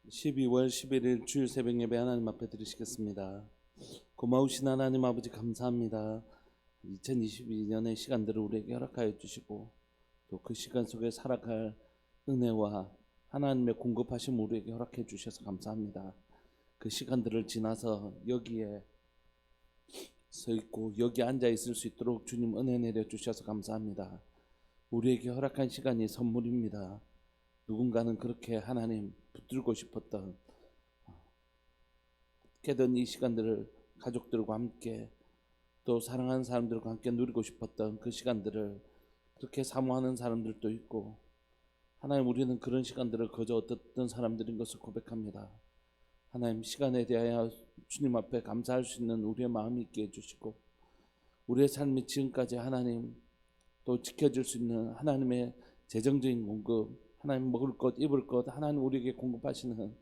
12월 11일 주일 새벽 예배 하나님 앞에 드리시겠습니다. 고마우신 하나님 아버지 감사합니다. 2022년의 시간들을 우리에게 허락하여 주시고 또 그 시간 속에 살아갈 은혜와 하나님의 공급하심 우리에게 허락해 주셔서 감사합니다. 그 시간들을 지나서 여기에 서 있고 여기 앉아 있을 수 있도록 주님 은혜 내려 주셔서 감사합니다. 우리에게 허락한 시간이 선물입니다. 누군가는 그렇게 하나님 붙들고 싶었던 깨던 이 시간들을 가족들과 함께 또 사랑하는 사람들과 함께 누리고 싶었던 그 시간들을 그렇게 사모하는 사람들도 있고, 하나님 우리는 그런 시간들을 거저 얻었던 사람들인 것을 고백합니다. 하나님 시간에 대하여 주님 앞에 감사할 수 있는 우리의 마음이 있게 해주시고, 우리의 삶이 지금까지 하나님 또 지켜줄 수 있는 하나님의 재정적인 공급, 하나님 먹을 것 입을 것 하나님 우리에게 공급하시는,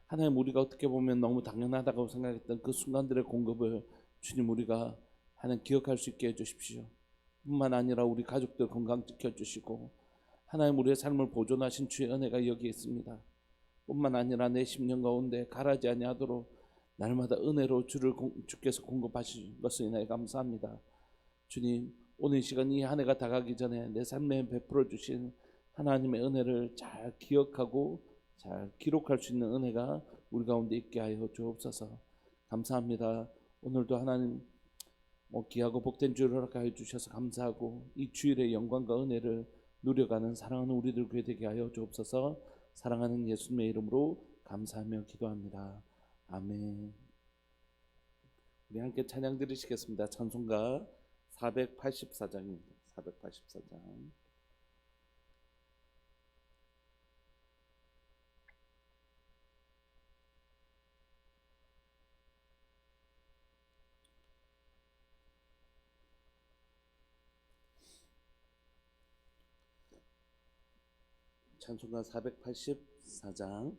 하나님 우리가 어떻게 보면 너무 당연하다고 생각했던 그 순간들의 공급을 주님 우리가 하나님 기억할 수 있게 해주십시오. 뿐만 아니라 우리 가족들 건강 지켜주시고 하나님 우리의 삶을 보존하신 주의 은혜가 여기 있습니다. 뿐만 아니라 내 심령 가운데 가라지 아니하도록 날마다 은혜로 주께서 공급하신 것을 인하여 감사합니다. 주님, 오늘 시간 이 한 해가 다가기 전에 내 삶에 베풀어 주신 하나님의 은혜를 잘 기억하고 잘 기록할 수 있는 은혜가 우리 가운데 있게 하여 주옵소서. 감사합니다. 오늘도 하나님 귀하고 복된 주를 허락하여 주셔서 감사하고 이 주일의 영광과 은혜를 누려가는 사랑하는 우리들 되게 하여 주옵소서. 사랑하는 예수님의 이름으로 감사하며 기도합니다. 아멘. 우리 함께 찬양 드리시겠습니다. 찬송가 484장입니다. 484장. 찬송가 484장.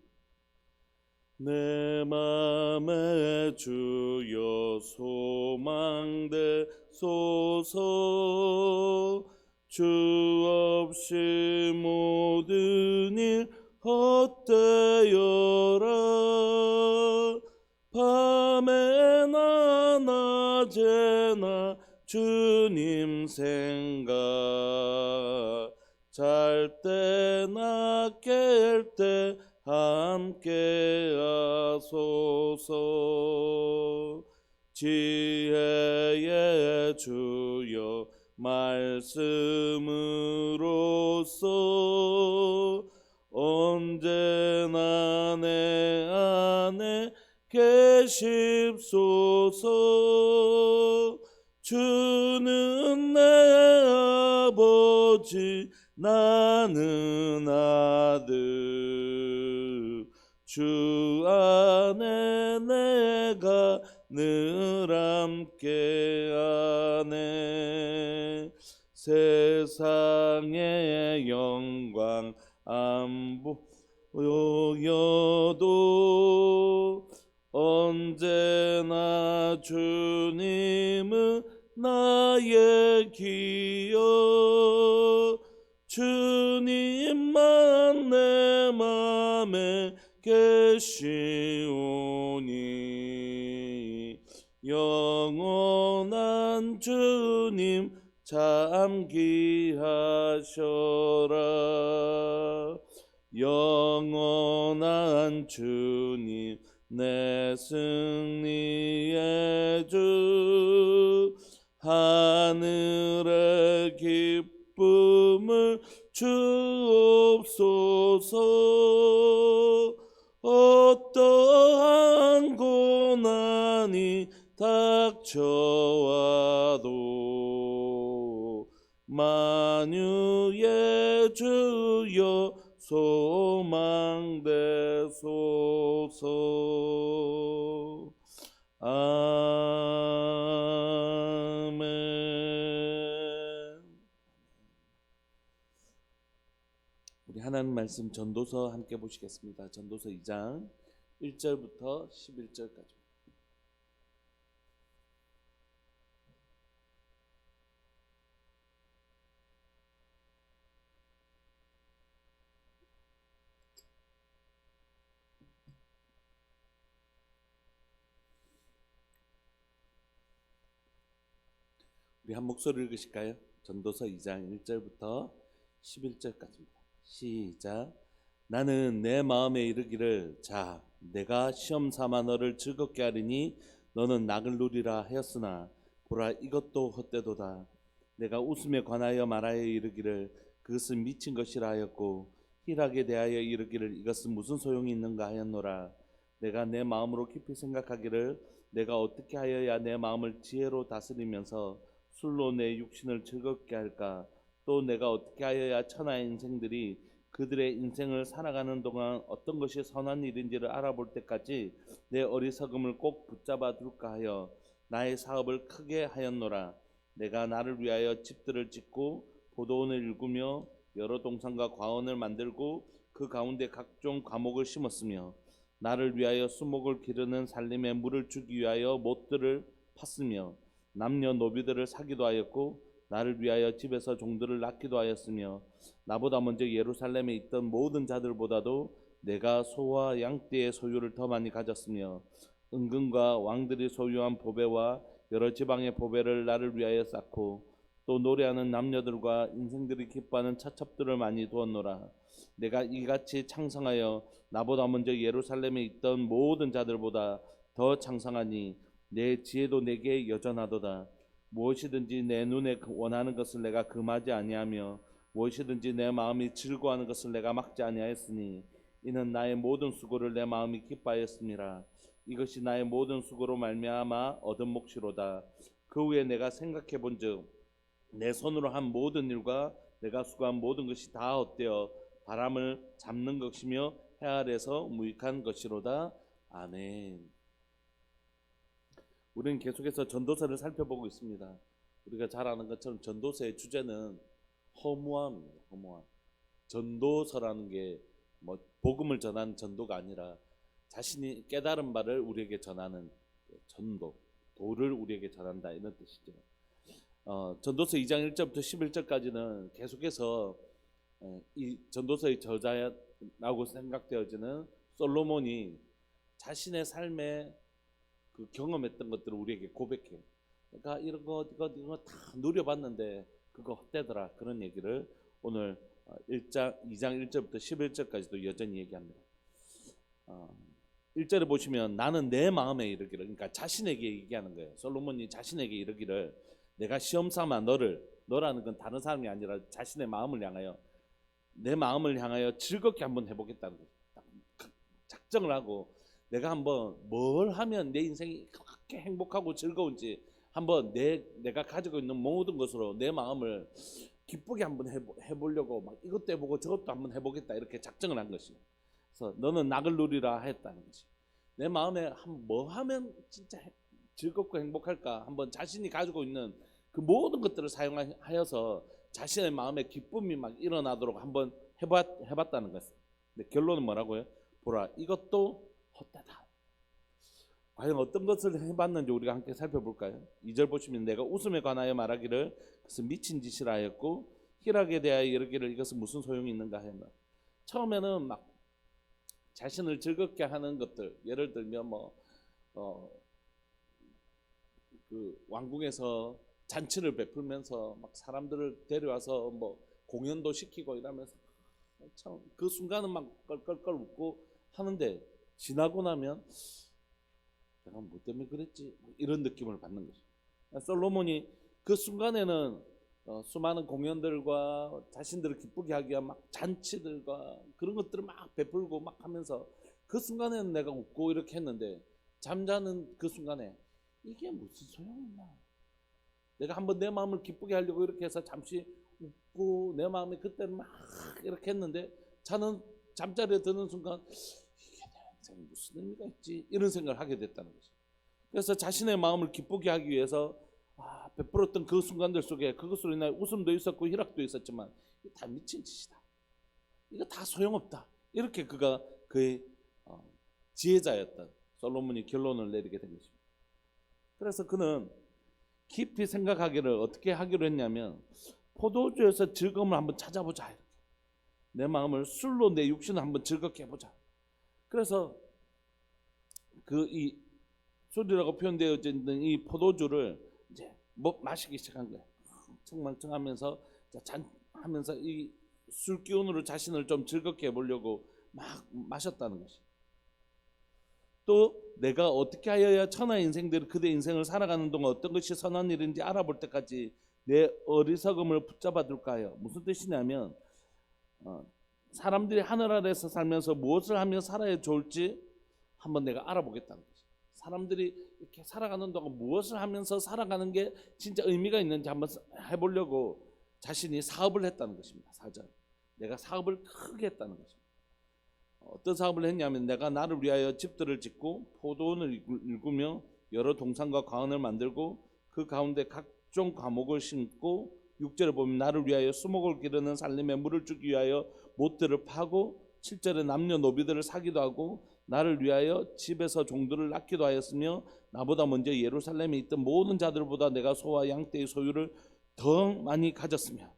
내 맘에 주여 소망되소서. 주 없이 모든 일 헛되어라. 밤에나 낮에나 주님 생각, 잘 때나 깰 때 함께 하소서. 지혜의 주여 말씀으로써 언제나 내 안에 계십소서. 주는 내 아버지 나는 아들, 주 안에 내가 늘 함께하네. 세상의 영광 안 보여도 언제나 주님은 나의 기여. 주님만 내 맘에 계시오니 영원한 주님 참 귀하셔라. 영원한 주님 내 승리의 주, 하늘의 기쁨을 주옵소서. 어떠한 고난이 닥쳐와도 만유의 주여 소망되소서. 아멘. 우리 하나님 말씀 전도서 함께 보시겠습니다. 전도서 2장 1절부터 11절까지. 우리 한 목소리 읽으실까요? 전도서 2장 1절부터 11절까지입니다. 시작. 나는 내 마음에 이르기를 자 내가 시험 삼아 너를 즐겁게 하리니 너는 낙을 누리라 하였으나 보라 이것도 헛되도다. 내가 웃음에 관하여 말하여 이르기를 그것은 미친 것이라 하였고 희락에 대하여 이르기를 이것은 무슨 소용이 있는가 하였노라. 내가 내 마음으로 깊이 생각하기를 내가 어떻게 하여야 내 마음을 지혜로 다스리면서 술로 내 육신을 즐겁게 할까. 또 내가 어떻게 하여야 천하의 인생들이 그들의 인생을 살아가는 동안 어떤 것이 선한 일인지를 알아볼 때까지 내 어리석음을 꼭 붙잡아 둘까 하여 나의 사업을 크게 하였노라. 내가 나를 위하여 집들을 짓고 포도원을 일구며 여러 동산과 과원을 만들고 그 가운데 각종 과목을 심었으며 나를 위하여 수목을 기르는 살림에 물을 주기 위하여 못들을 팠으며 남녀 노비들을 사기도 하였고 나를 위하여 집에서 종들을 낳기도 하였으며 나보다 먼저 예루살렘에 있던 모든 자들보다도 내가 소와 양떼의 소유를 더 많이 가졌으며 은금과 왕들이 소유한 보배와 여러 지방의 보배를 나를 위하여 쌓고 또 노래하는 남녀들과 인생들이 기뻐하는 차첩들을 많이 두었노라. 내가 이같이 창성하여 나보다 먼저 예루살렘에 있던 모든 자들보다 더 창성하니 내 지혜도 내게 여전하도다. 무엇이든지 내 눈에 원하는 것을 내가 금하지 아니하며 무엇이든지 내 마음이 즐거워하는 것을 내가 막지 아니하였으니 이는 나의 모든 수고를 내 마음이 기뻐하였음이라. 이것이 나의 모든 수고로 말미암아 얻은 몫이로다. 그 후에 내가 생각해 본즉 내 손으로 한 모든 일과 내가 수고한 모든 것이 다 헛되어 바람을 잡는 것이며 해 아래서 무익한 것이로다. 아멘. 우리는 계속해서 전도서를 살펴보고 있습니다. 우리가 잘 아는 것처럼 전도서의 주제는 허무함입니다. 허무함. 전도서라는 게 뭐 복음을 전하는 전도가 아니라 자신이 깨달은 바를 우리에게 전하는 전도, 도를 우리에게 전한다 이런 뜻이죠. 전도서 2장 1절부터 11절까지는 계속해서 이 전도서의 저자라고 생각되어지는 솔로몬이 자신의 삶에 그 경험했던 것들을 우리에게 고백해요. 그러니까 이런 거 다 누려봤는데 그거 헛되더라 그런 얘기를 오늘 2장 1절부터 11절까지도 여전히 얘기합니다. 1절에 보시면 나는 내 마음에 이르기를, 그러니까 자신에게 얘기하는 거예요. 솔로몬이 자신에게 이르기를 내가 시험 삼아 너라는 건 다른 사람이 아니라 자신의 마음을 향하여 내 마음을 향하여 즐겁게 한번 해보겠다는 거예요. 작정을 하고 내가 한번 뭘 하면 내 인생이 그렇게 행복하고 즐거운지 한번 내가 가지고 있는 모든 것으로 내 마음을 기쁘게 한번 해보려고 막 이것도 해보고 저것도 한번 해보겠다 이렇게 작정을 한 것이에요. 그래서 너는 낙을 누리라 했다는 것이 내 마음에 뭐 하면 진짜 즐겁고 행복할까 한번 자신이 가지고 있는 그 모든 것들을 사용하여서 자신의 마음에 기쁨이 막 일어나도록 한번 해봤다는 것이에요. 근데 결론은 뭐라고요? 보라 이것도 헛되다. 과연 어떤 것을 해봤는지 우리가 함께 살펴볼까요? 2절 보시면 내가 웃음에 관하여 말하기를 그것은 미친 짓이라 하였고 희락에 대하여 이르기를 이것은 무슨 소용이 있는가 하였나. 처음에는 막 자신을 즐겁게 하는 것들, 예를 들면 그 왕궁에서 잔치를 베풀면서 막 사람들을 데려와서 뭐 공연도 시키고 이러면서 참 그 순간은 막 껄껄껄 웃고 하는데 지나고 나면 내가 뭐 때문에 그랬지 이런 느낌을 받는 거죠. 솔로몬이 그 순간에는 수많은 공연들과 자신들을 기쁘게 하기 위한 막 잔치들과 그런 것들을 막 베풀고 막 하면서 그 순간에는 내가 웃고 이렇게 했는데 잠자는 그 순간에 이게 무슨 소용이 있나. 내가 한번 내 마음을 기쁘게 하려고 이렇게 해서 잠시 웃고 내 마음이 그때는 막 이렇게 했는데 자는 잠자리에 드는 순간 이게 내 인생에 무슨 의미가 있지 이런 생각을 하게 됐다는 거죠. 그래서 자신의 마음을 기쁘게 하기 위해서 베풀었던 그 순간들 속에 그것으로 인하여 웃음도 있었고 희락도 있었지만 이게 다 미친 짓이다. 이거 다 소용없다. 이렇게 그가 그의 지혜자였던 솔로몬이 결론을 내리게 된 것입니다. 그래서 그는 깊이 생각하기를 어떻게 하기로 했냐면 포도주에서 즐거움을 한번 찾아보자. 이렇게. 내 마음을 술로 내 육신을 한번 즐겁게 해보자. 그래서 이 술이라고 표현되어 있는 이 포도주를 이제 뭐 마시기 시작한 거야. 흥청망청하면서 잔 하면서 이 술 기운으로 자신을 좀 즐겁게 해보려고 막 마셨다는 것이. 또 내가 어떻게 하여야 천하의 인생들이 그대 인생을 살아가는 동안 어떤 것이 선한 일인지 알아볼 때까지 내 어리석음을 붙잡아 둘까요? 무슨 뜻이냐면 사람들이 하늘 아래에서 살면서 무엇을 하며 살아야 좋을지 한번 내가 알아보겠다는 거죠. 사람들이 이렇게 살아가는 동안 무엇을 하면서 살아가는 게 진짜 의미가 있는지 한번 해보려고 자신이 사업을 했다는 것입니다. 사절. 내가 사업을 크게 했다는 것입니다. 어떤 사업을 했냐면 내가 나를 위하여 집들을 짓고 포도원을 일구며 여러 동산과 과원을 만들고 그 가운데 각종 과목을 심고 6절에 보면 나를 위하여 수목을 기르는 살림에 물을 주기 위하여 못들을 파고 7절에 남녀 노비들을 사기도 하고 나를 위하여 집에서 종들을 낳기도 하였으며 나보다 먼저 예루살렘에 있던 모든 자들보다 내가 소와 양떼의 소유를 더 많이 가졌으며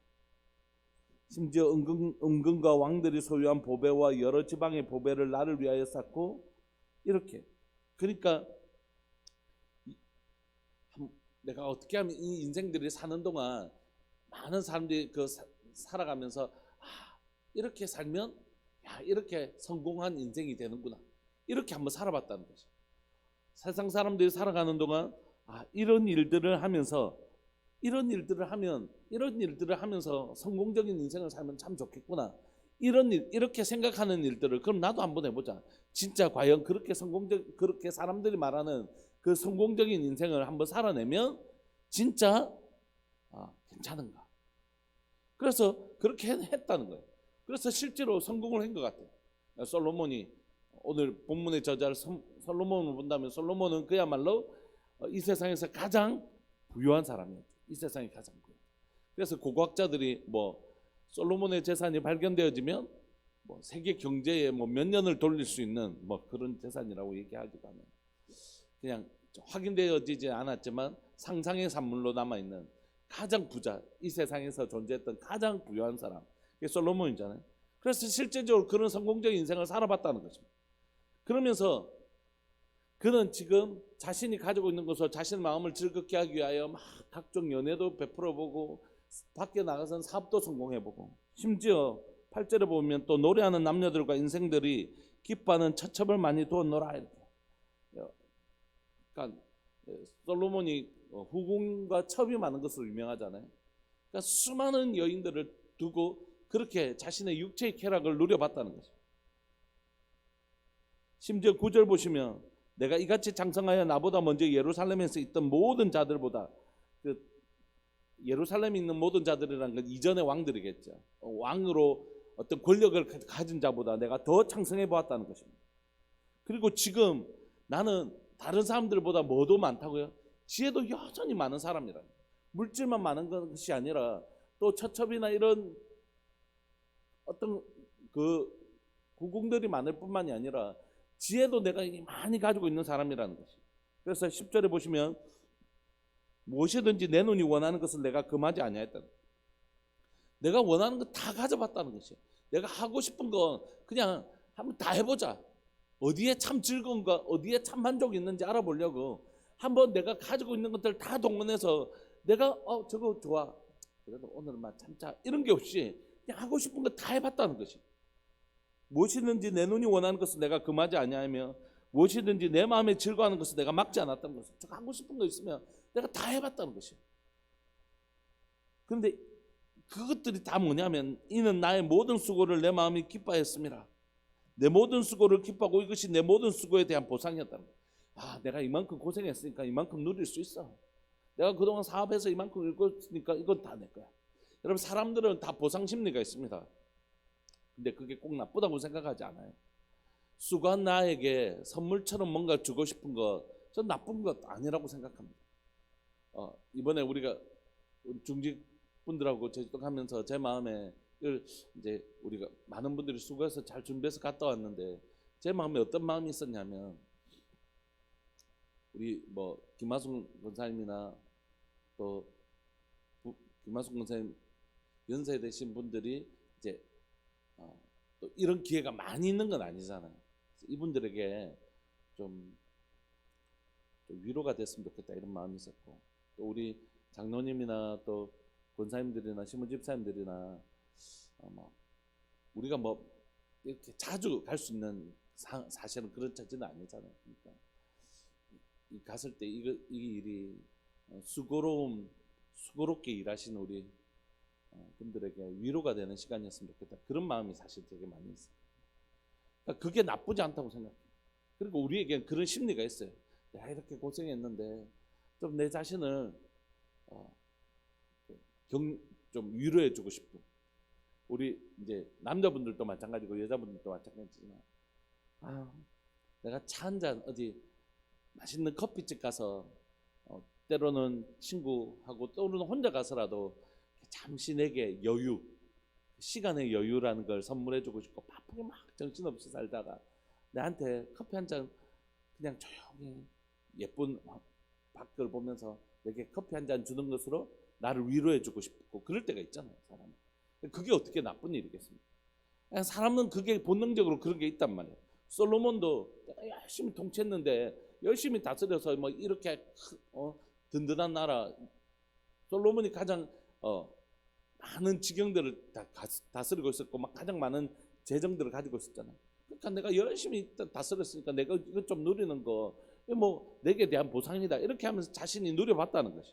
심지어 은근과 왕들이 소유한 보배와 여러 지방의 보배를 나를 위하여 쌓고 이렇게. 그러니까 내가 어떻게 하면 이 인생들이 사는 동안 많은 사람들이 살아가면서 이렇게 살면 이렇게 성공한 인생이 되는구나, 이렇게 한번 살아봤다는 거죠. 세상 사람들이 살아가는 동안 이런 일들을 하면서 이런 일들을 하면서 성공적인 인생을 살면 참 좋겠구나, 이렇게 생각하는 일들을 그럼 나도 한번 해보자. 진짜 과연 그렇게 사람들이 말하는 그 성공적인 인생을 한번 살아내면 진짜 괜찮은가? 그래서 그렇게 했다는 거예요. 그래서 실제로 성공을 한 것 같아요. 솔로몬이 오늘 본문의 저자를 솔로몬을 본다면 솔로몬은 그야말로 이 세상에서 가장 부유한 사람이었죠. 이 세상에 가장 부유. 그래서 고고학자들이 솔로몬의 재산이 발견되어지면 세계 경제에 몇 년을 돌릴 수 있는 그런 재산이라고 얘기하기도 하면 그냥 확인되어지지 않았지만 상상의 산물로 남아있는 가장 부자, 이 세상에서 존재했던 가장 부유한 사람, 그게 솔로몬이잖아요. 그래서 실제적으로 그런 성공적인 인생을 살아봤다는 것입니다. 그러면서 그는 지금 자신이 가지고 있는 것으로 자신의 마음을 즐겁게 하기 위하여 막 각종 연애도 베풀어보고 밖에 나가서는 사업도 성공해보고 심지어 8절에 보면 또 노래하는 남녀들과 인생들이 기뻐하는 처첩을 많이 두었노라 이렇게. 그러니까 솔로몬이 후궁과 첩이 많은 것으로 유명하잖아요. 그러니까 수많은 여인들을 두고 그렇게 자신의 육체의 쾌락을 누려봤다는 거죠. 심지어 9절 보시면 내가 이같이 장성하여 나보다 먼저 예루살렘에서 있던 모든 자들보다, 예루살렘에 있는 모든 자들이라는 건 이전의 왕들이겠죠. 왕으로 어떤 권력을 가진 자보다 내가 더 창성해 보았다는 것입니다. 그리고 지금 나는 다른 사람들보다 뭐도 많다고요? 지혜도 여전히 많은 사람이라. 물질만 많은 것이 아니라 또 처첩이나 이런 어떤 후궁들이 많을 뿐만이 아니라 지혜도 내가 많이 가지고 있는 사람이라는 것이. 그래서 10절에 보시면 무엇이든지 내 눈이 원하는 것을 내가 금하지 아니하였다. 내가 원하는 거 다 가져봤다는 것이에요. 내가 하고 싶은 거 그냥 한번 다 해보자. 어디에 참 즐거운가, 어디에 참 만족이 있는지 알아보려고 한번 내가 가지고 있는 것들 다 동원해서 내가 저거 좋아, 그래도 오늘만 참자, 이런 게 없이 그냥 하고 싶은 거 다 해봤다는 것이에요. 무엇이든지 내 눈이 원하는 것을 내가 금하지 아니하며 무엇이든지 내 마음에 즐거워하는 것을 내가 막지 않았다는 것을. 하고 싶은 거 있으면 내가 다 해봤다는 것이에요. 그런데 그것들이 다 뭐냐면 이는 나의 모든 수고를 내 마음이 기뻐했습니다. 내 모든 수고를 기뻐하고 이것이 내 모든 수고에 대한 보상이었다는 거예요. 내가 이만큼 고생했으니까 이만큼 누릴 수 있어. 내가 그동안 사업해서 이만큼 읽었으니까 이건 다 내 거야. 여러분, 사람들은 다 보상 심리가 있습니다. 근데 그게 꼭 나쁘다고 생각하지 않아요. 수고한 나에게 선물처럼 뭔가 주고 싶은 것, 전 나쁜 것 아니라고 생각합니다. 이번에 우리 중직 분들하고 제주도 가면서 제 마음에 이제 우리가 많은 분들이 수고해서 잘 준비해서 갔다 왔는데 제 마음에 어떤 마음이 있었냐면, 우리 김하숙 권사님이나 또 김하숙 권사님 연세 되신 분들이 이제 또 이런 기회가 많이 있는 건 아니잖아요. 이분들에게 좀 위로가 됐으면 좋겠다, 이런 마음이 있었고, 또 우리 장로님이나 또 권사님들이나 신부집사님들이나 뭐 우리가 뭐 이렇게 자주 갈 수 있는 사실은 그런 처지는 아니잖아요. 그러니까 이 갔을 때 이 일이 수고롭게 일하시는 우리 분들에게 위로가 되는 시간이었으면 좋겠다. 그런 마음이 사실 되게 많이 있어요. 그러니까 그게 나쁘지 않다고 생각해요. 그리고 우리에겐 그런 심리가 있어요. 내가 이렇게 고생했는데 좀 내 자신을 좀 위로해주고 싶고, 우리 이제 남자분들도 마찬가지고 여자분들도 마찬가지지만, 내가 차 한잔 어디 맛있는 커피집 가서 때로는 친구하고 또는 혼자 가서라도 잠시 내게 여유, 시간의 여유라는 걸 선물해주고 싶고, 바쁘게 막 정신없이 살다가 나한테 커피 한 잔 그냥 조용히 예쁜 밖을 보면서 내게 커피 한 잔 주는 것으로 나를 위로해주고 싶고, 그럴 때가 있잖아요, 사람은. 그게 어떻게 나쁜 일이겠습니까? 사람은 그게 본능적으로 그런 게 있단 말이에요. 솔로몬도 열심히 통치했는데, 열심히 다스려서 뭐 이렇게 든든한 나라, 솔로몬이 가장 많은 지경들을 다스리고 있었고, 막 가장 많은 재정들을 가지고 있었잖아요. 그러니까 내가 열심히 다스렸으니까 내가 이거 좀 누리는 거 뭐 내게 대한 보상이다, 이렇게 하면서 자신이 누려봤다는 것이,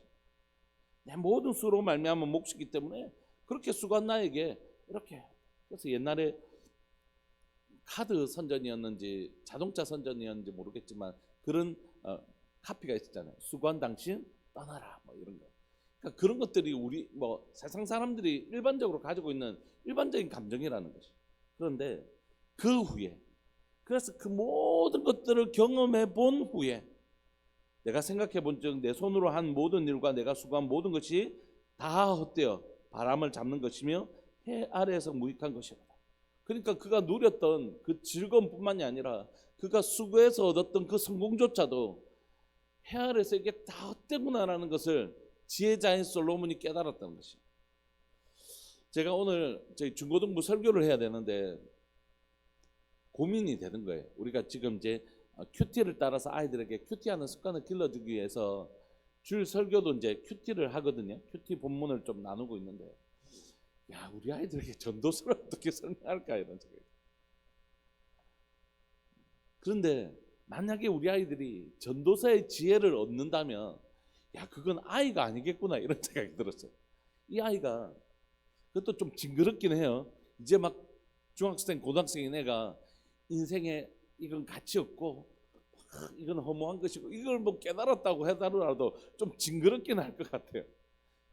내 모든 수로 말미암은 몫이기 때문에 그렇게 수고한 나에게 이렇게. 그래서 옛날에 카드 선전이었는지 자동차 선전이었는지 모르겠지만 그런 카피가 있었잖아요. 수고한 당신 떠나라, 뭐 이런 거. 그러니까 그런 것들이 우리 뭐 세상 사람들이 일반적으로 가지고 있는 일반적인 감정이라는 것이. 그런데 그 후에, 그래서 그 모든 것들을 경험해 본 후에 내가 생각해 본 적, 내 손으로 한 모든 일과 내가 수고한 모든 것이 다 헛되어 바람을 잡는 것이며 해 아래에서 무익한 것이다. 그러니까 그가 누렸던 그 즐거움뿐만이 아니라 그가 수고해서 얻었던 그 성공조차도 해 아래에서 이게 다 헛되구나라는 것을 지혜자인 솔로몬이 깨달았다는 것이에요. 제가 오늘 저희 중고등부 설교를 해야 되는데 고민이 되는 거예요. 우리가 지금 이제 큐티를 따라서 아이들에게 큐티하는 습관을 길러주기 위해서 줄 설교도 이제 큐티를 하거든요. 큐티 본문을 좀 나누고 있는데, 야, 우리 아이들에게 전도서를 어떻게 설명할까, 이런 생각이. 그런데 만약에 우리 아이들이 전도서의 지혜를 얻는다면, 야, 그건 아이가 아니겠구나, 이런 생각이 들었어요. 이 아이가, 그것도 좀 징그럽긴 해요. 이제 막 중학생, 고등학생인 애가 인생에 이건 가치 없고 이건 허무한 것이고 이걸 뭐 깨달았다고 해달라도 좀 징그럽긴 할 것 같아요.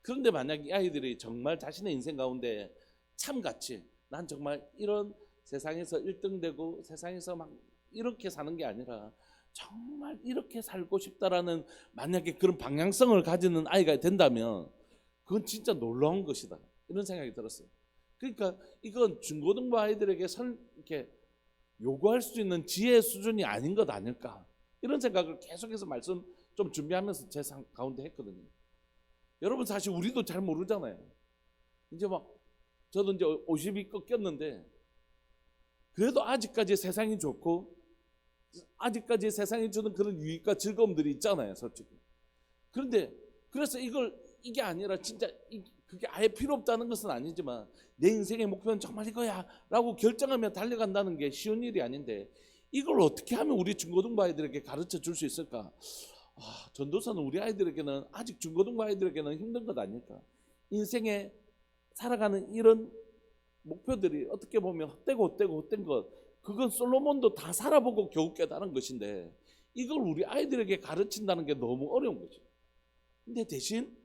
그런데 만약 이 아이들이 정말 자신의 인생 가운데 참 가치, 난 정말 이런 세상에서 1등 되고 세상에서 막 이렇게 사는 게 아니라 정말 이렇게 살고 싶다라는 만약에 그런 방향성을 가지는 아이가 된다면 그건 진짜 놀라운 것이다, 이런 생각이 들었어요. 그러니까 이건 중고등부 아이들에게 이렇게 요구할 수 있는 지혜의 수준이 아닌 것 아닐까, 이런 생각을 계속해서 말씀 좀 준비하면서 제 가운데 했거든요. 여러분, 사실 우리도 잘 모르잖아요. 이제 막 저도 이제 50이 꺾였는데 그래도 아직까지 세상이 좋고 아직까지 세상이 주는 그런 유익과 즐거움들이 있잖아요, 솔직히. 그런데 그래서 이게 아니라 진짜 그게 아예 필요 없다는 것은 아니지만 내 인생의 목표는 정말 이거야 라고 결정하며 달려간다는 게 쉬운 일이 아닌데, 이걸 어떻게 하면 우리 중고등부 아이들에게 가르쳐 줄 수 있을까? 전도서는 우리 아이들에게는, 아직 중고등부 아이들에게는 힘든 것 아닐까? 인생에 살아가는 이런 목표들이 어떻게 보면 헛된 것, 그건 솔로몬도 다 살아보고 겨우 깨달은 것인데 이걸 우리 아이들에게 가르친다는 게 너무 어려운 거죠. 근데 대신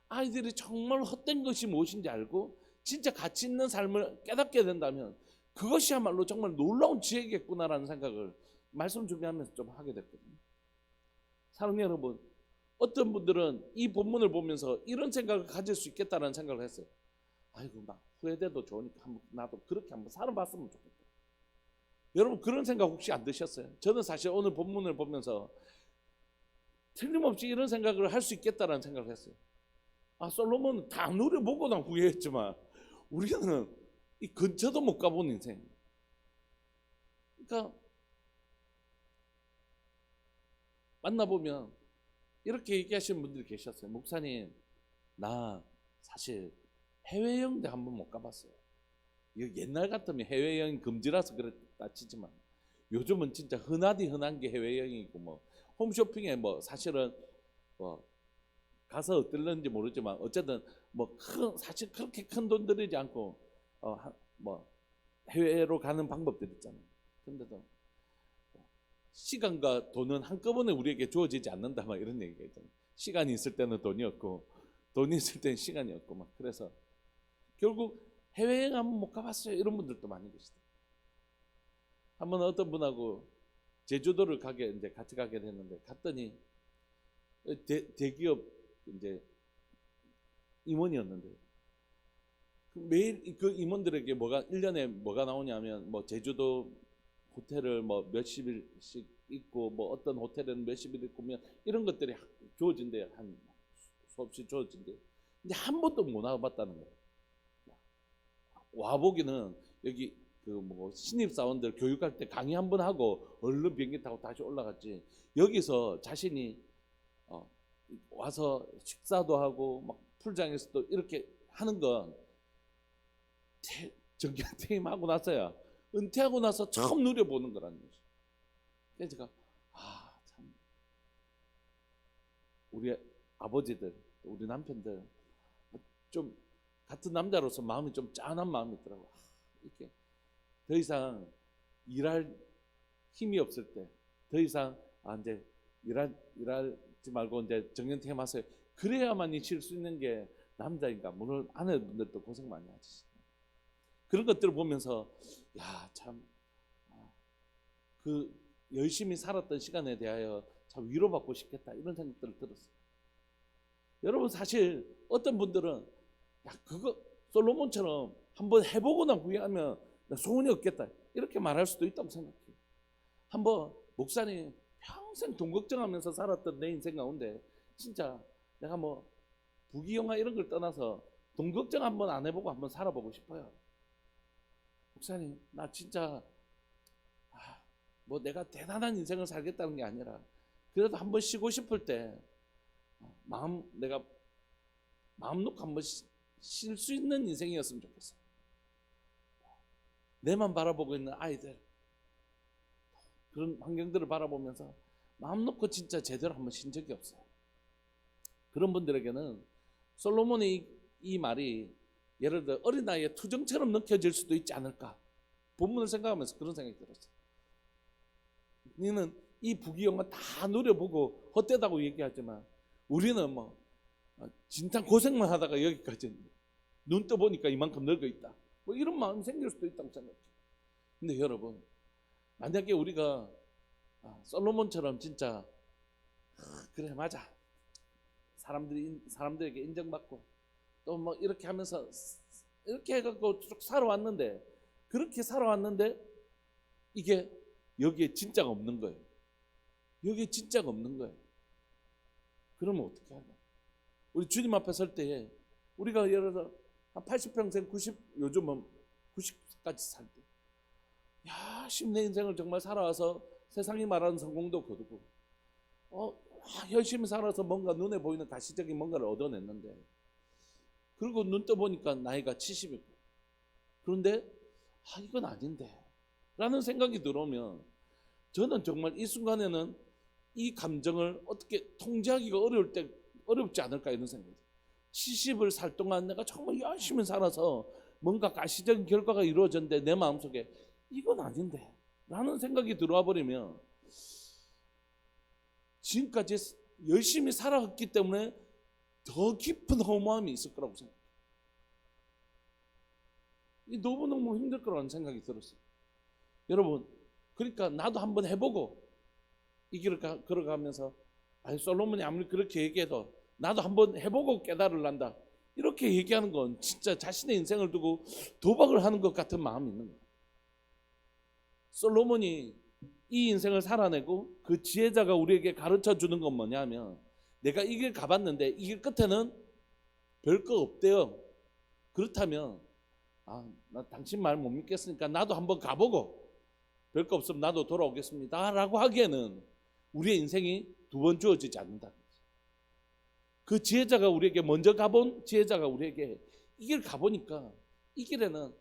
아이들이 정말 헛된 것이 무엇인지 알고 진짜 가치 있는 삶을 깨닫게 된다면 그것이야말로 정말 놀라운 지혜겠구나라는 생각을 말씀 준비하면서 좀 하게 됐거든요. 사랑하는 여러분, 어떤 분들은 이 본문을 보면서 이런 생각을 가질 수 있겠다는 생각을 했어요. 아이고, 막 후회돼도 좋으니까 나도 그렇게 한번 살아봤으면 좋겠다. 여러분, 그런 생각 혹시 안 드셨어요? 저는 사실 오늘 본문을 보면서 틀림없이 이런 생각을 할 수 있겠다라는 생각을 했어요. 솔로몬은 다 누려보고 난 후회했지만 우리는 이 근처도 못 가본 인생. 그러니까 만나보면 이렇게 얘기하시는 분들이 계셨어요. 목사님, 나 사실 해외여행도 한번 못 가봤어요. 이거 옛날 같으면 해외여행 금지라서 그랬다 치지만 요즘은 진짜 흔하디 흔한 게 해외여행이고 뭐 홈쇼핑에 뭐 사실은 뭐 가서 어떨는지 모르지만 어쨌든 뭐 사실 그렇게 큰 돈 들이지 않고 뭐 해외로 가는 방법들 있잖아요. 근데도 시간과 돈은 한꺼번에 우리에게 주어지지 않는다 막 이런 얘기가 있잖아요. 시간이 있을 때는 돈이 없고 돈이 있을 때는 시간이 없고 막 그래서 결국 해외여행 한번 못 가봤어요 이런 분들도 많이 계시더라고요. 한번 어떤 분하고 제주도를 이제 같이 가게 됐는데 갔더니 대기업 이제 임원이었는데 매일 그 임원들에게 뭐가 1년에 뭐가 나오냐면 뭐 제주도 호텔을 뭐 몇십 일씩 있고 뭐 어떤 호텔에는 몇십 일 있고 이런 것들이 주어진대 한 수없이 주어진대. 근데 한 번도 못 와봤다는 거예요. 와보기는 여기 그 뭐 신입 사원들 교육할 때 강의 한 번 하고 얼른 비행기 타고 다시 올라갔지. 여기서 자신이 와서 식사도 하고 막 풀장에서도 이렇게 하는 건 정규 퇴임하고 나서야 은퇴하고 나서 처음 누려보는 거라는 거죠. 그래서 제가 참 우리 아버지들 우리 남편들 좀 같은 남자로서 마음이 좀 짠한 마음이 있더라고요. 이렇게 더 이상 일할 힘이 없을 때 더 이상 이제 일하지 말고 이제 정년퇴임하세요. 그래야만이 쉴 수 있는 게 남자인가. 물론 아내분들도 고생 많이 하시죠. 그런 것들을 보면서 참 그 열심히 살았던 시간에 대하여 참 위로받고 싶겠다 이런 생각들을 들었어요. 여러분 사실 어떤 분들은 그거 솔로몬처럼 한번 해보거나 후회하면 소원이 없겠다 이렇게 말할 수도 있다고 생각해요. 한번 목사님 평생 돈 걱정하면서 살았던 내 인생 가운데 진짜 내가 뭐 부귀영화 이런 걸 떠나서 돈 걱정 한번 안 해보고 한번 살아보고 싶어요. 목사님 나 진짜 뭐 내가 대단한 인생을 살겠다는 게 아니라 그래도 한번 쉬고 싶을 때 내가 마음 놓고 한번 쉴 수 있는 인생이었으면 좋겠어요. 내만 바라보고 있는 아이들 그런 환경들을 바라보면서 마음 놓고 진짜 제대로 한번 쉰 적이 없어요. 그런 분들에게는 솔로몬의 이 말이 예를 들어 어린 나이에 투정처럼 느껴질 수도 있지 않을까. 본문을 생각하면서 그런 생각이 들었어요. 너는 이 부귀영화 다 누려보고 헛되다고 얘기하지만 우리는 뭐 진짜 고생만 하다가 여기까지 눈 떠보니까 이만큼 늙어 있다. 뭐 이런 마음이 생길 수도 있다고 생각해요. 근데 여러분 만약에 우리가 솔로몬처럼 진짜 그래 맞아 사람들에게 인정받고 또 뭐 이렇게 하면서 이렇게 해갖고 쭉 살아왔는데 그렇게 살아왔는데 이게 여기에 진짜가 없는 거예요. 여기에 진짜가 없는 거예요. 그러면 어떻게 하냐? 우리 주님 앞에 설 때에 우리가 예를 들어 한 80평생 90 요즘은 90까지 살 때 열심히 내 인생을 정말 살아와서 세상이 말하는 성공도 거두고 열심히 살아서 뭔가 눈에 보이는 가시적인 뭔가를 얻어냈는데 그리고 눈 떠보니까 나이가 70이고 그런데 이건 아닌데 라는 생각이 들어오면 저는 정말 이 순간에는 이 감정을 어떻게 통제하기가 어렵지 않을까 이런 생각이 들어요. 70을 살 동안 내가 정말 열심히 살아서 뭔가 가시적인 결과가 이루어졌는데 내 마음속에 이건 아닌데 라는 생각이 들어와 버리면 지금까지 열심히 살아왔기 때문에 더 깊은 허무함이 있을 거라고 생각해요. 너무너무 힘들 거라는 생각이 들었어요. 여러분 그러니까 나도 한번 해보고 이 길을 걸어가면서 솔로몬이 아무리 그렇게 얘기해도 나도 한번 해보고 깨달으란다 이렇게 얘기하는 건 진짜 자신의 인생을 두고 도박을 하는 것 같은 마음이 있는 거예요. 솔로몬이 이 인생을 살아내고 그 지혜자가 우리에게 가르쳐 주는 건 뭐냐면 내가 이 길 가봤는데 이 길 끝에는 별거 없대요. 그렇다면 나 당신 말 못 믿겠으니까 나도 한번 가보고 별거 없으면 나도 돌아오겠습니다 라고 하기에는 우리의 인생이 두 번 주어지지 않는다. 그 지혜자가 우리에게 먼저 가본 지혜자가 우리에게 이 길 가보니까 이 길에는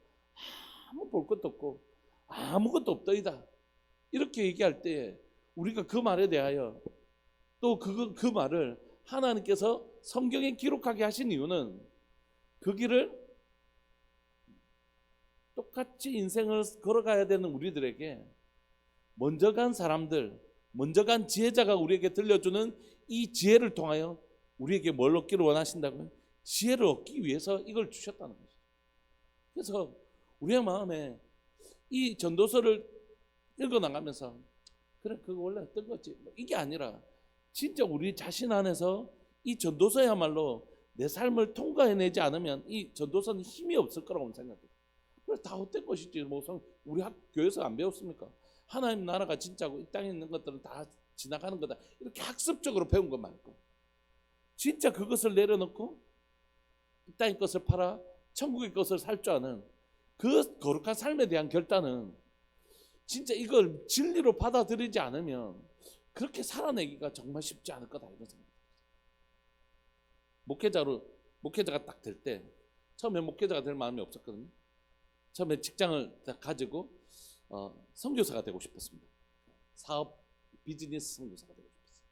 아무 볼 것도 없고 아무것도 없더이다 이렇게 얘기할 때 우리가 그 말에 대하여 또 그 말을 하나님께서 성경에 기록하게 하신 이유는 그 길을 똑같이 인생을 걸어가야 되는 우리들에게 먼저 간 사람들, 먼저 간 지혜자가 우리에게 들려주는 이 지혜를 통하여 우리에게 뭘 얻기를 원하신다고요? 지혜를 얻기 위해서 이걸 주셨다는 것이죠. 그래서 우리의 마음에 이 전도서를 읽어나가면서 그래 그거 원래 어떤 거지 이게 아니라 진짜 우리 자신 안에서 이 전도서야말로 내 삶을 통과해내지 않으면 이 전도서는 힘이 없을 거라고 생각해요. 그래 다 헛된 것이지 뭐 우리 교회에서 안 배웠습니까? 하나님 나라가 진짜고 이 땅에 있는 것들은 다 지나가는 거다 이렇게 학습적으로 배운 것 말고 진짜 그것을 내려놓고 이 땅의 것을 팔아 천국의 것을 살 줄 아는 그 거룩한 삶에 대한 결단은 진짜 이걸 진리로 받아들이지 않으면 그렇게 살아내기가 정말 쉽지 않을 거다 이런 생각이 들어요. 목회자가 딱 될 때 처음에 목회자가 될 마음이 없었거든요. 처음에 직장을 딱 가지고 선교사가 되고 싶었습니다. 사업 비즈니스 선교사가 되고 싶었어요.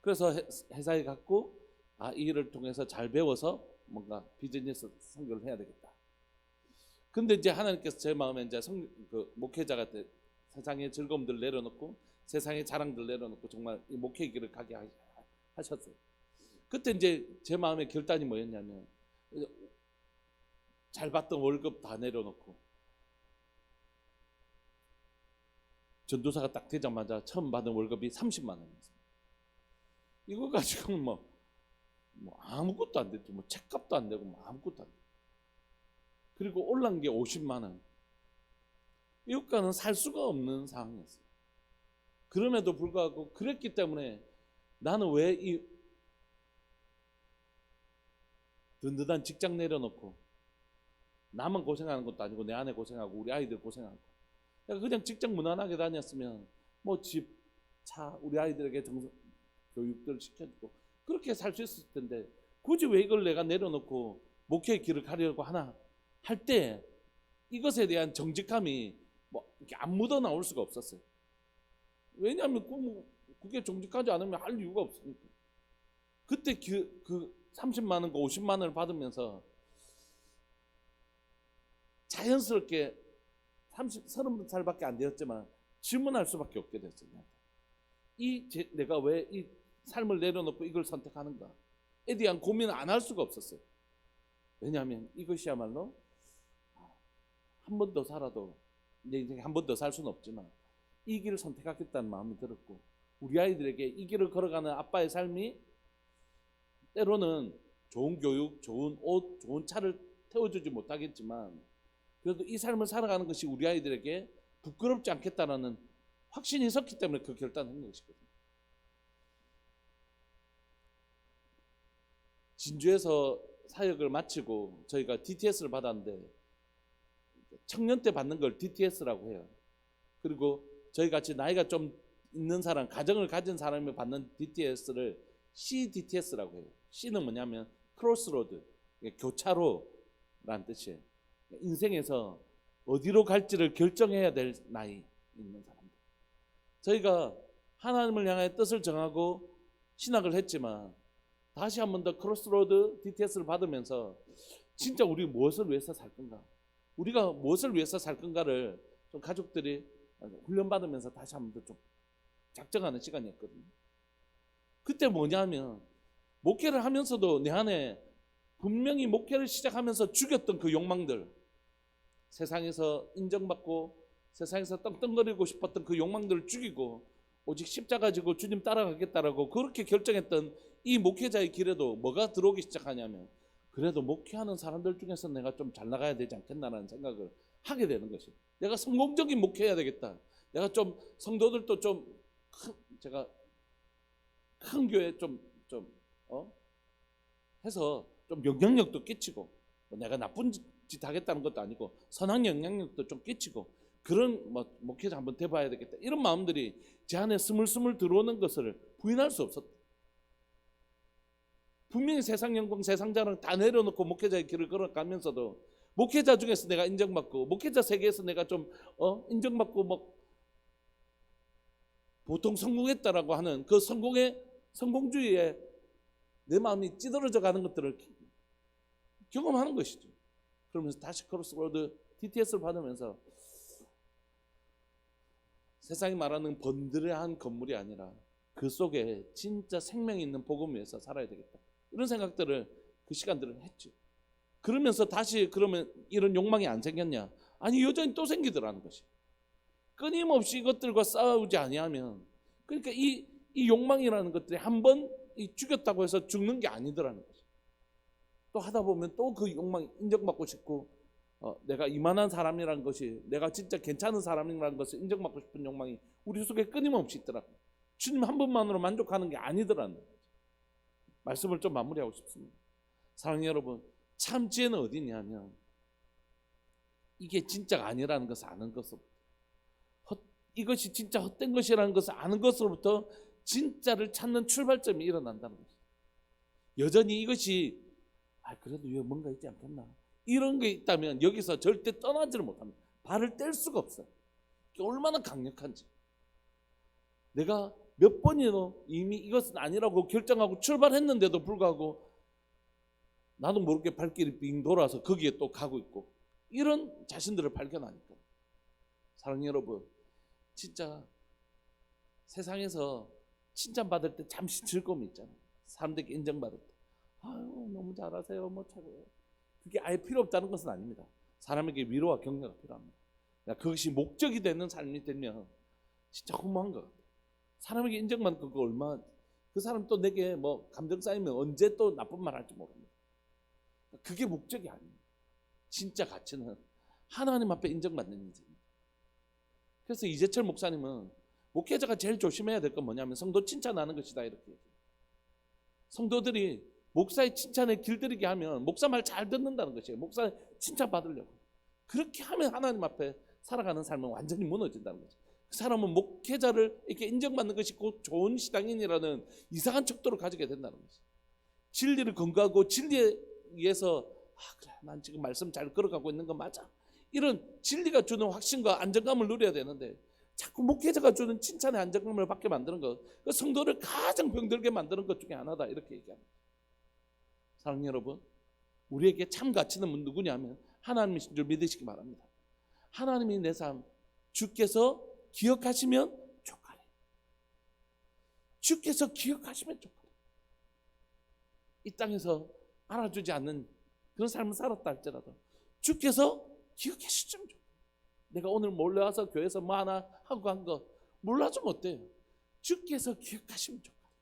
그래서 회사에 갔고 이 일을 통해서 잘 배워서 뭔가 비즈니스 선교를 해야 되겠다. 근데 이제 하나님께서 제 마음에 이제 목회자가 세상의 즐거움들 내려놓고 세상의 자랑들 내려놓고 정말 이 목회 길을 가게 하셨어요. 그때 이제 제 마음의 결단이 뭐였냐면 잘 받던 월급 다 내려놓고 전도사가 딱 되자마자 처음 받은 월급이 30만 원이었어요. 이거 가지고 뭐 아무것도 안 됐죠. 뭐 책값도 안 되고 뭐 아무것도 안 되고. 그리고 올라온 게 50만 원. 이것과는 살 수가 없는 상황이었어요. 그럼에도 불구하고 그랬기 때문에 나는 왜 이 든든한 직장 내려놓고 나만 고생하는 것도 아니고 내 아내 고생하고 우리 아이들 고생하고 그냥 직장 무난하게 다녔으면 뭐 집, 차, 우리 아이들에게 교육들 시켜주고 그렇게 살 수 있을 텐데 굳이 왜 이걸 내가 내려놓고 목회의 길을 가려고 하나 할 때 이것에 대한 정직함이 뭐 이렇게 안 묻어 나올 수가 없었어요. 왜냐하면 그게 정직하지 않으면 할 이유가 없으니까. 그때 그 30만 원과 50만 원을 받으면서 자연스럽게 30살밖에 안 되었지만 질문할 수밖에 없게 됐어요. 내가 왜 이 삶을 내려놓고 이걸 선택하는가에 대한 고민을 안 할 수가 없었어요. 왜냐하면 이것이야말로 한 번 더 살아도 내 인생에 한 번 더 살 수는 없지만 이 길을 선택하겠다는 마음이 들었고 우리 아이들에게 이 길을 걸어가는 아빠의 삶이 때로는 좋은 교육, 좋은 옷, 좋은 차를 태워주지 못하겠지만 그래도 이 삶을 살아가는 것이 우리 아이들에게 부끄럽지 않겠다라는 확신이 섰기 때문에 그 결단을 한 것이거든요. 진주에서 사역을 마치고 저희가 DTS를 받았는데 청년 때 받는 걸 DTS라고 해요. 그리고 저희 같이 나이가 좀 있는 사람, 가정을 가진 사람이 받는 DTS를 CDTS라고 해요. C는 뭐냐면 크로스로드, 교차로라는 뜻이에요. 인생에서 어디로 갈지를 결정해야 될 나이 있는 사람들. 저희가 하나님을 향해 뜻을 정하고 신학을 했지만 다시 한 번 더 크로스로드 DTS를 받으면서 진짜 우리 무엇을 위해서 살 건가? 우리가 무엇을 위해서 살 건가를 좀 가족들이 훈련받으면서 다시 한 번 더 좀 작정하는 시간이었거든요. 그때 뭐냐면 목회를 하면서도 내 안에 분명히 목회를 시작하면서 죽였던 그 욕망들, 세상에서 인정받고 세상에서 떵떵거리고 싶었던 그 욕망들을 죽이고 오직 십자가 지고 주님 따라가겠다라고 그렇게 결정했던 이 목회자의 길에도 뭐가 들어오기 시작하냐면 그래도 목회하는 사람들 중에서 내가 좀 잘 나가야 되지 않겠나라는 생각을 하게 되는 것이. 내가 성공적인 목회해야 되겠다. 내가 좀 성도들도 좀 제가 큰 교회 해서 좀 영향력도 끼치고 내가 나쁜 짓 하겠다는 것도 아니고 선한 영향력도 좀 끼치고 그런 목회자 한번 돼봐야 되겠다. 이런 마음들이 제 안에 스물스물 들어오는 것을 부인할 수 없었다. 분명히 세상 영광, 세상 자랑 다 내려놓고 목회자의 길을 걸어가면서도 목회자 중에서 내가 인정받고 목회자 세계에서 내가 좀 인정받고 뭐 보통 성공했다라고 하는 그 성공주의에 내 마음이 찌들어져 가는 것들을 경험하는 것이죠. 그러면서 다시 크로스로드 DTS를 받으면서 세상이 말하는 번드레한 건물이 아니라 그 속에 진짜 생명이 있는 복음 위에서 살아야 되겠다. 이런 생각들을 그 시간들은 했죠. 그러면서 다시 그러면 이런 욕망이 안 생겼냐? 아니 여전히 또 생기더라는 것이. 끊임없이 이것들과 싸우지 아니하면 그러니까 이 욕망이라는 것들이 한번 죽였다고 해서 죽는 게 아니더라는 거죠. 또 하다 보면 또 그 욕망이 인정받고 싶고 내가 이만한 사람이라는 것이 내가 진짜 괜찮은 사람이라는 것을 인정받고 싶은 욕망이 우리 속에 끊임없이 있더라고요. 주님 한 분만으로 만족하는 게 아니더라는 거죠. 말씀을 좀 마무리하고 싶습니다. 사랑하는 여러분, 참 지혜는 어디 있냐면 이게 진짜가 아니라는 것을 아는 것으로부터 이것이 진짜 헛된 것이라는 것을 아는 것으로부터 진짜를 찾는 출발점이 일어난다는 것입니다. 여전히 이것이 그래도 왜 뭔가 있지 않겠나 이런 게 있다면 여기서 절대 떠나지를 못합니다. 발을 뗄 수가 없어요. 얼마나 강력한지. 내가 몇 번이나 이미 이것은 아니라고 결정하고 출발했는데도 불구하고 나도 모르게 발길이 빙 돌아서 거기에 또 가고 있고 이런 자신들을 발견하니까. 사랑하는 여러분, 진짜 세상에서 칭찬받을 때 잠시 즐거움이 있잖아요. 사람들에게 인정받을 때 아유 너무 잘하세요 뭐 차고요. 그게 아예 필요 없다는 것은 아닙니다. 사람에게 위로와 격려가 필요합니다. 그것이 목적이 되는 삶이 되면 진짜 허무한 것 같아요. 사람에게 인정받는 그거 얼마 그 사람 또 내게 뭐 감정 쌓이면 언제 또 나쁜 말 할지 모릅니다. 그게 목적이 아닙니다. 진짜 가치는 하나님 앞에 인정받는 인생입니다. 그래서 이재철 목사님은 목회자가 제일 조심해야 될 건 뭐냐면 성도 칭찬하는 것이다 이렇게 얘기해요. 성도들이 목사의 칭찬에 길들이게 하면 목사 말 잘 듣는다는 것이에요. 목사 칭찬 받으려고. 그렇게 하면 하나님 앞에 살아가는 삶은 완전히 무너진다는 거죠. 그 사람은 목회자를 이렇게 인정받는 것이 곧 좋은 신앙인이라는 이상한 척도를 가지게 된다는 거죠. 진리를 건거하고 진리에 의해서 그래 난 지금 말씀 잘 걸어가고 있는 건 맞아. 이런 진리가 주는 확신과 안정감을 누려야 되는데 자꾸 목회자가 주는 칭찬의 안정감을 받게 만드는 것, 그 성도를 가장 병들게 만드는 것 중에 하나다 이렇게 얘기합니다. 사랑하는 여러분, 우리에게 참 가치는 누구냐면 하나님이신 줄 믿으시기 바랍니다. 하나님이 내 삶 주께서 기억하시면 족하리. 주께서 기억하시면 족하리. 이 땅에서 알아주지 않는 그런 삶을 살았다 할지라도 주께서 기억하시면 족하리. 내가 오늘 몰래 와서 교회에서 뭐 하나 하고 간 거 몰라주면 어때요? 주께서 기억하시면 족하리.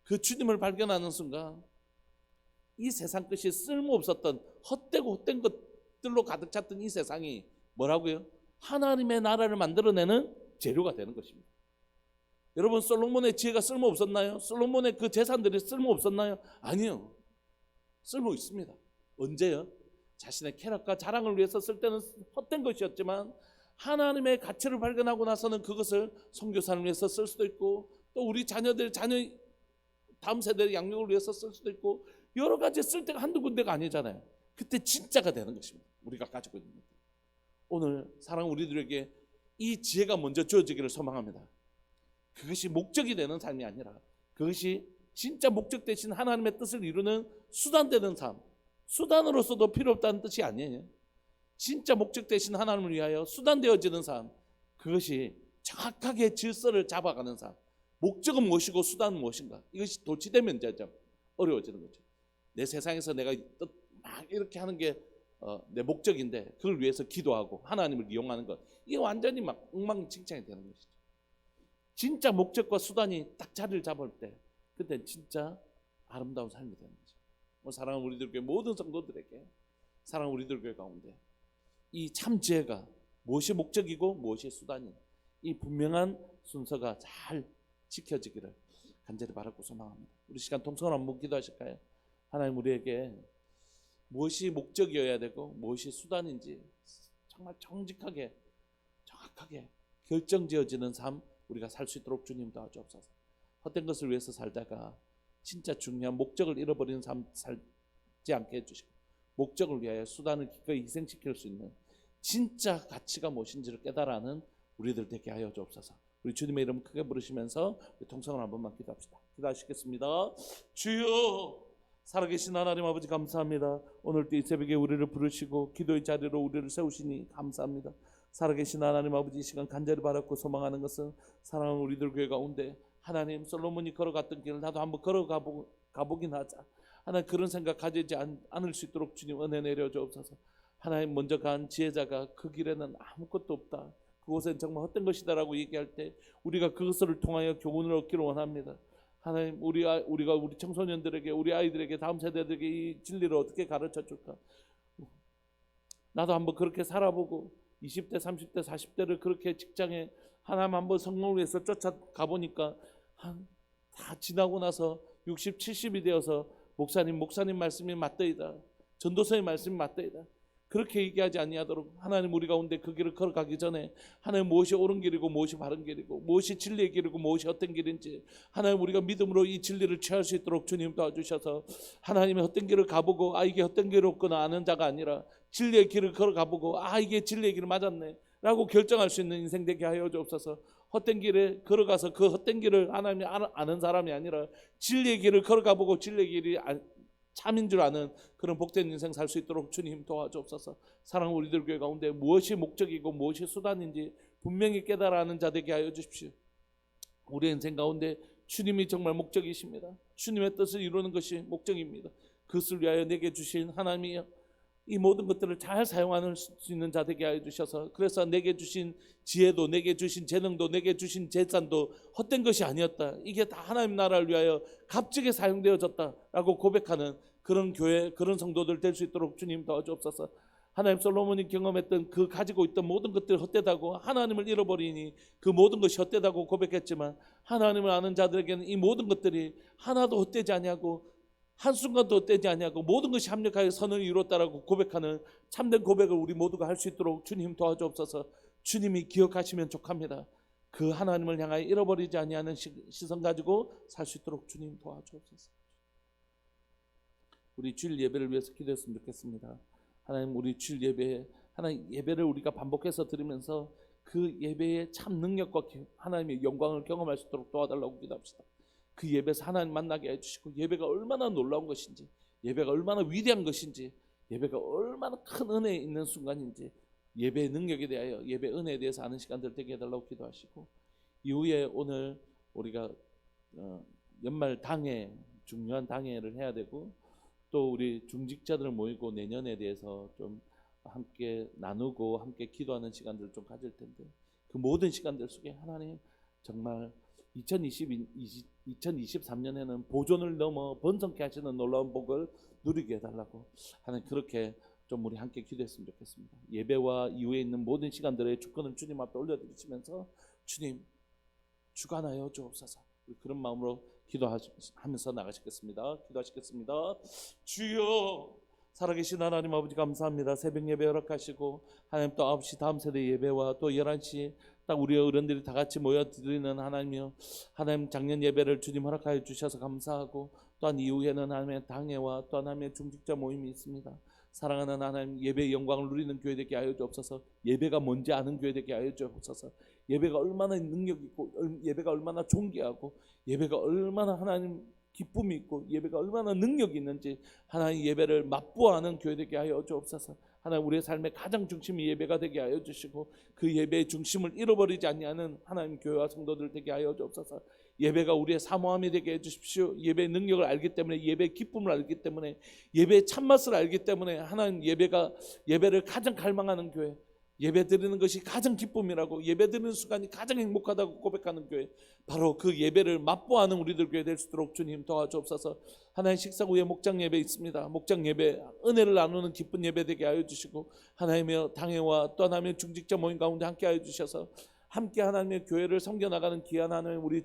그 주님을 발견하는 순간 이 세상 것이 쓸모없었던 헛된 것들로 가득 찼던 이 세상이 뭐라고요? 하나님의 나라를 만들어내는 재료가 되는 것입니다. 여러분, 솔로몬의 지혜가 쓸모없었나요? 솔로몬의 그 재산들이 쓸모없었나요? 아니요. 쓸모 있습니다. 언제요? 자신의 쾌락과 자랑을 위해서 쓸 때는 헛된 것이었지만 하나님의 가치를 발견하고 나서는 그것을 선교사를 위해서 쓸 수도 있고 또 우리 자녀 다음 세대의 양육을 위해서 쓸 수도 있고 여러 가지 쓸 때가 한두 군데가 아니잖아요. 그때 진짜가 되는 것입니다. 우리가 가지고 있는 것. 오늘 사랑하는 우리들에게 이 지혜가 먼저 주어지기를 소망합니다. 그것이 목적이 되는 삶이 아니라 그것이 진짜 목적 대신 하나님의 뜻을 이루는 수단 되는 삶. 수단으로서도 필요 없다는 뜻이 아니에요. 진짜 목적 대신 하나님을 위하여 수단 되어지는 삶. 그것이 정확하게 질서를 잡아가는 삶. 목적은 무엇이고 수단은 무엇인가. 이것이 도치되면 점점 어려워지는 거죠. 내 세상에서 내가 막 이렇게 하는 게 내 목적인데 그걸 위해서 기도하고 하나님을 이용하는 것, 이게 완전히 막 엉망진창이 되는 것이죠. 진짜 목적과 수단이 딱 자리를 잡을 때 그때 진짜 아름다운 삶이 되는 거죠. 사랑하는 우리들 교회 모든 성도들에게, 사랑하는 우리들 교회 가운데 이 참 지혜가 무엇이 목적이고 무엇이 수단이 이 분명한 순서가 잘 지켜지기를 간절히 바라고 소망합니다. 우리 시간 통성을 한번 기도하실까요? 하나님, 우리에게 무엇이 목적이어야 되고 무엇이 수단인지 정말 정직하게 정확하게 결정지어지는 삶 우리가 살 수 있도록 주님 도와주옵소서. 헛된 것을 위해서 살다가 진짜 중요한 목적을 잃어버리는 삶 살지 않게 해주시고, 목적을 위하여 수단을 기꺼이 희생시킬 수 있는 진짜 가치가 무엇인지를 깨달아는 우리들 되게 하여 주옵소서. 우리 주님의 이름 크게 부르시면서 통성을 한 번만 기도합시다. 기도하시겠습니다. 주여, 살아계신 하나님 아버지 감사합니다. 오늘도 이 새벽에 우리를 부르시고 기도의 자리로 우리를 세우시니 감사합니다. 살아계신 하나님 아버지, 이 시간 간절히 바랐고 소망하는 것은 사랑하는 우리들 교회 가운데 하나님, 솔로몬이 걸어갔던 길을 나도 한번 가보긴 하자, 하나님 그런 생각 가지지 않을 수 있도록 주님 은혜 내려 주옵소서. 하나님, 먼저 간 지혜자가 그 길에는 아무것도 없다, 그곳엔 정말 헛된 것이다라고 얘기할 때 우리가 그것을 통하여 교훈을 얻기를 원합니다. 하나님, 우리가 우리 청소년들에게, 우리 아이들에게, 다음 세대들에게 이 진리를 어떻게 가르쳐 줄까? 나도 한번 그렇게 살아보고 20대, 30대, 40대를 그렇게 직장에 하나님 한번 성공을 위해서 쫓아가 보니까 다 지나고 나서 60, 70이 되어서 목사님 말씀이 맞더이다, 전도서의 말씀이 맞더이다, 그렇게 얘기하지 아니하도록 하나님, 우리 가운데 그 길을 걸어가기 전에 하나님 무엇이 옳은 길이고 무엇이 바른 길이고 무엇이 진리의 길이고 무엇이 어떤 길인지 하나님, 우리가 믿음으로 이 진리를 취할 수 있도록 주님 도와주셔서 하나님의 어떤 길을 가보고 이게 어떤 길이 없구나 아는 자가 아니라 진리의 길을 걸어가보고 이게 진리의 길이 맞았네 라고 결정할 수 있는 인생 되게 하여 주옵소서. 헛된 길에 걸어가서 그 헛된 길을 하나님이 아는 사람이 아니라 진리의 길을 걸어가보고 진리의 길이 참인 줄 아는 그런 복된 인생 살 수 있도록 주님 도와주옵소서. 사랑하는 우리들 교회 가운데 무엇이 목적이고 무엇이 수단인지 분명히 깨달아는 자 되게 하여 주십시오. 우리 인생 가운데 주님이 정말 목적이십니다. 주님의 뜻을 이루는 것이 목적입니다. 그것을 위하여 내게 주신 하나님이여, 이 모든 것들을 잘 사용하는 수 있는 자 되게 하여 주셔서, 그래서 내게 주신 지혜도, 내게 주신 재능도, 내게 주신 재산도 헛된 것이 아니었다, 이게 다 하나님 나라를 위하여 값지게 사용되어졌다라고 고백하는 그런 교회, 그런 성도들 될 수 있도록 주님 도와주옵소서. 하나님, 솔로몬이 경험했던 그 가지고 있던 모든 것들이 헛되다고, 하나님을 잃어버리니 그 모든 것이 헛되다고 고백했지만 하나님을 아는 자들에게는 이 모든 것들이 하나도 헛되지 아니하고 한순간도 헛되지 아니하고 모든 것이 합력하여 선을 이뤘다라고 고백하는 참된 고백을 우리 모두가 할 수 있도록 주님 도와주옵소서. 주님이 기억하시면 족합니다. 그 하나님을 향하여 잃어버리지 아니하는 시선 가지고 살 수 있도록 주님 도와주옵소서. 우리 주일 예배를 위해서 기도했으면 좋겠습니다. 하나님, 우리 주일 예배에 하나님 예배를 우리가 반복해서 드리면서 그 예배의 참 능력과 하나님의 영광을 경험할 수 있도록 도와달라고 기도합시다. 그 예배에서 하나님 만나게 해주시고, 예배가 얼마나 놀라운 것인지, 예배가 얼마나 위대한 것인지, 예배가 얼마나 큰 은혜에 있는 순간인지, 예배의 능력에 대하여, 예배 은혜에 대해서 아는 시간들 되게 해달라고 기도하시고, 이후에 오늘 우리가 연말 당회, 중요한 당회를 해야 되고, 또 우리 중직자들 모이고 내년에 대해서 좀 함께 나누고 함께 기도하는 시간들을 좀 가질 텐데, 그 모든 시간들 속에 하나님 정말 2023년에는 보존을 넘어 번성케 하시는 놀라운 복을 누리게 해달라고 하는, 그렇게 좀 우리 함께 기도했으면 좋겠습니다. 예배와 이후에 있는 모든 시간들의 주권을 주님 앞에 올려드리시면서 주님 주관하여 주옵소서. 그런 마음으로 기도하면서 나가시겠습니다. 기도하시겠습니다. 주여, 살아계신 하나님 아버지 감사합니다. 새벽 예배 허락하시고 하나님, 또 9시 다음 세대 예배와 또 11시 딱 우리 어른들이 다 같이 모여 드리는 하나님이여, 하나님 작년 예배를 주님 허락하여 주셔서 감사하고, 또한 이후에는 하나님의 당회와 또 하나님의 중직자 모임이 있습니다. 사랑하는 하나님, 예배의 영광을 누리는 교회 되게 하여 주옵소서. 예배가 뭔지 아는 교회 되게 하여 주옵소서. 예배가 얼마나 능력 있고, 예배가 얼마나 존귀하고, 예배가 얼마나 하나님 기쁨이 있고, 예배가 얼마나 능력이 있는지 하나님 예배를 맛보아하는 교회 되게 하여 주옵소서. 하나님, 우리의 삶의 가장 중심이 예배가 되게 하여 주시고, 그 예배의 중심을 잃어버리지 아니하는 하나님 교회와 성도들 되게 하여 주옵소서. 예배가 우리의 사모함이 되게 해주십시오. 예배의 능력을 알기 때문에, 예배의 기쁨을 알기 때문에, 예배의 참맛을 알기 때문에 하나님, 예배를 가장 갈망하는 교회, 예배 드리는 것이 가장 기쁨이라고, 예배 드리는 순간이 가장 행복하다고 고백하는 교회, 바로 그 예배를 맛보아하는 우리들 교회 될 수 있도록 주님 도와주옵소서. 하나님, 식사 후에 목장 예배 있습니다. 목장 예배, 은혜를 나누는 기쁜 예배 되게 하여 주시고, 하나님의 당회와 또 하나님의 중직자 모임 가운데 함께 하여 주셔서, 함께 하나님의 교회를 섬겨나가는 귀한 하나님, 우리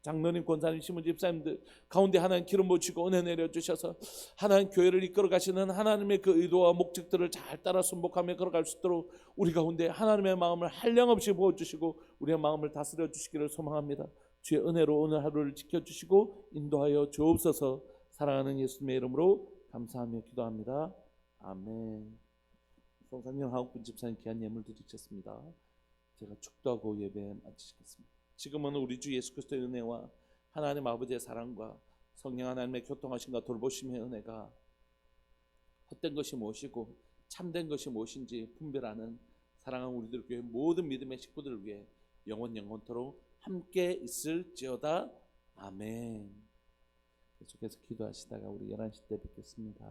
장로님, 권사님, 신부 집사님들 가운데 하나님 기름 부으시고 은혜 내려주셔서 하나님 교회를 이끌어 가시는 하나님의 그 의도와 목적들을 잘 따라 순복하며 걸어갈 수 있도록 우리 가운데 하나님의 마음을 한량없이 부어주시고 우리의 마음을 다스려 주시기를 소망합니다. 주의 은혜로 오늘 하루를 지켜주시고 인도하여 주옵소서. 사랑하는 예수님의 이름으로 감사하며 기도합니다. 아멘. 송상영 하옥분 집사님 귀한 예물 드리셨습니다. 제가 축도하고 예배 마치겠습니다. 지금은 우리 주 예수 그리스도의 은혜와 하나님 아버지의 사랑과 성령 하나님의 교통하심과 돌보심의 은혜가 헛된 것이 무엇이고 참된 것이 무엇인지 분별하는 사랑하는 우리들 교회 모든 믿음의 식구들을 위해 영원토록 함께 있을지어다. 아멘. 계속해서 기도하시다가 우리 11시 때 뵙겠습니다.